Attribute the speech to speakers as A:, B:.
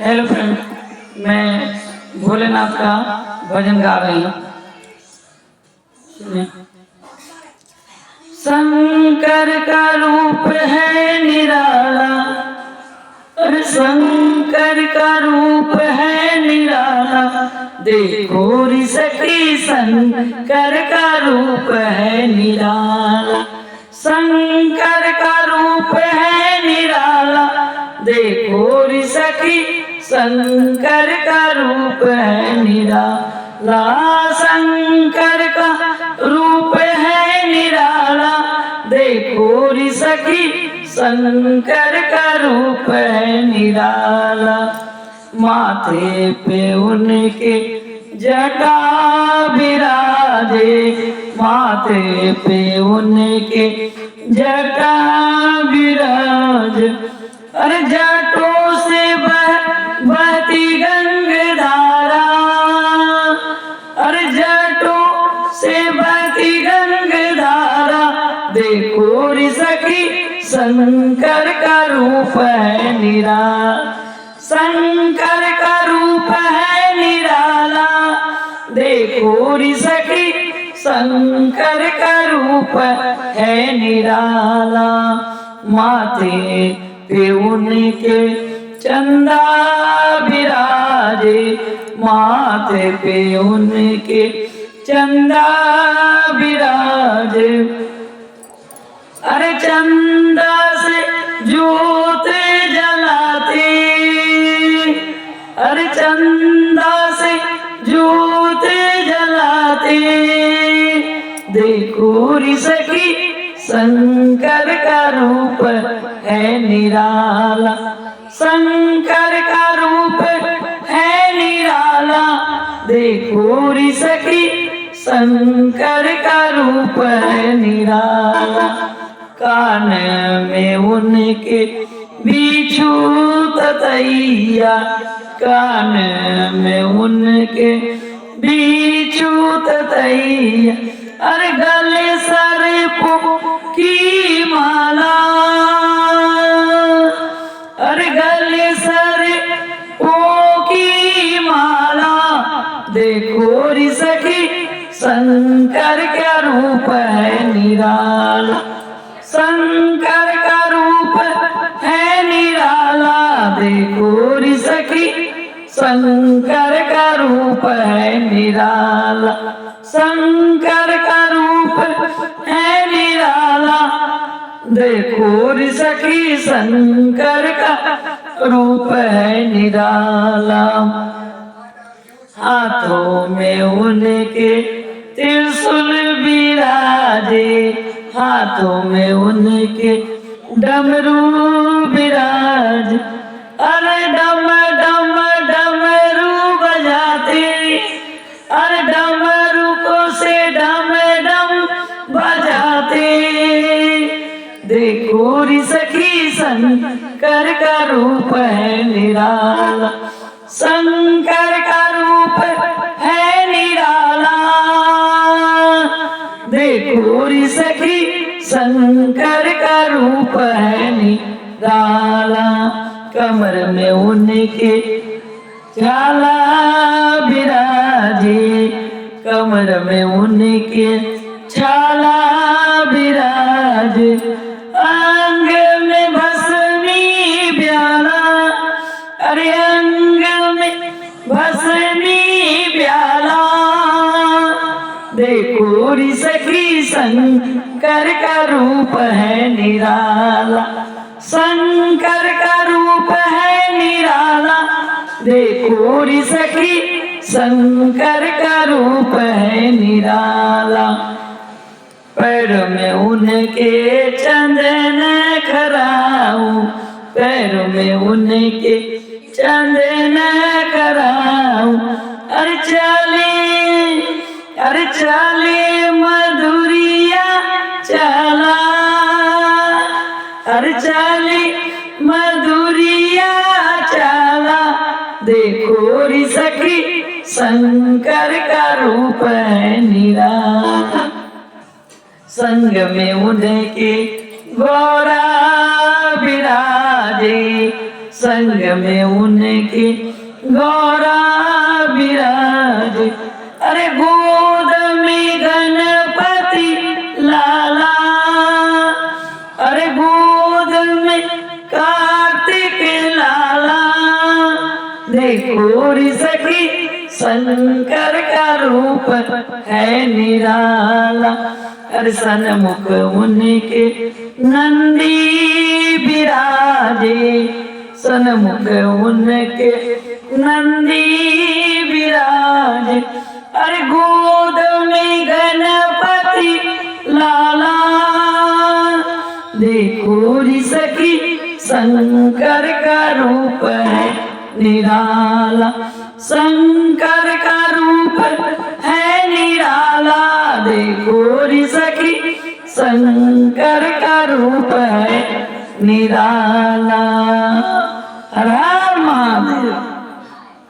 A: Hello friend, मैं भोलेनाथ का भजन गा रही हूँ। सुनिए। शंकर का रूप है निराला, और शंकर का रूप है निराला। देखो रि सखी शंकर का रूप है निराला। शंकर का रूप है निराला। देखो रि सखी शंकर का रूप है निराला। शंकर का रूप है निराला। देखो रि सखी शंकर का रूप है निराला। माथे पे उनके जटा विराजे, माथे पे उनके जटा विराज। अरे जटों से बहती गंगाधारा, अरे जटों से बहती गंगाधारा। देखो रि सखी शंकर का रूप है निराला। शंकर का रूप है निराला। देखो रि सखी शंकर का रूप है निराला। माथे पे उनके चंदा विराजे, माथे पे उनके चंदा विराजे। अरे चंदा से ज्योत जलाते, अरे चंदा से ज्योत जलाते। देखो रि सखी शंकर का रूप है निराला। शंकर का रूप है निराला। देखो रि सखी शंकर का रूप है निराला। कान में उनके बिच्छू ततैया, कान में उनके बिच्छू ततैया। अरे गले सर्पों की माला, अरे गले सर्पों की माला। देखो रि सखी शंकर का रूप है निराला। शंकर का रूप है निराला। देखो रि सखी शंकर का रूप है निराला। शंकर का रूप है निराला। देखो रि सखी शंकर का रूप है निराला। हाथों में उनके त्रिशूल विराजे, हाथों में उनके डमरू विराज। अरे डम डम डमरू बजाते, अरे डमरू को से डम डम बजाते। देखो रि सखी शंकर का रूप है निराला। शंकर का रूप है निराला। देखो रि सखी शंकर का रूप है निराला। कमर में उनके झाला विराजे, कमर में उनके छाला विराजे। अंग में भस्मी प्याला, अरे अंग में भस्मी प्याला। देखो रि सखी शंकर का रूप है निराला। शंकर का रूप है निराला। देखो रि सखी शंकर का रूप है निराला। पैर में उनके चंदन खराऊं, पैर में उनके चंदन खराऊं। अरे चले मधुरिया चला, अरे चले मधुरिया चला। देखो रि सखी शंकर का रूप है निराला। संग में उनके गौरा विराजे, संग में उनके गौरा विराज। अरे गोद में गणपति लाला, अरे गोद में कार्तिक लाला। देखो रे सखी शंकर का रूप है निराला। अरे सन्मुख उनके नंदी विराजे, सन्मुख उनके नंदी विराजे। अरे गोद में गणपति लाला। देखो रे सखी शंकर का रूप है निराला, शंकर का रूप है निराला। देखो रे सखी शंकर का रूप है निराला।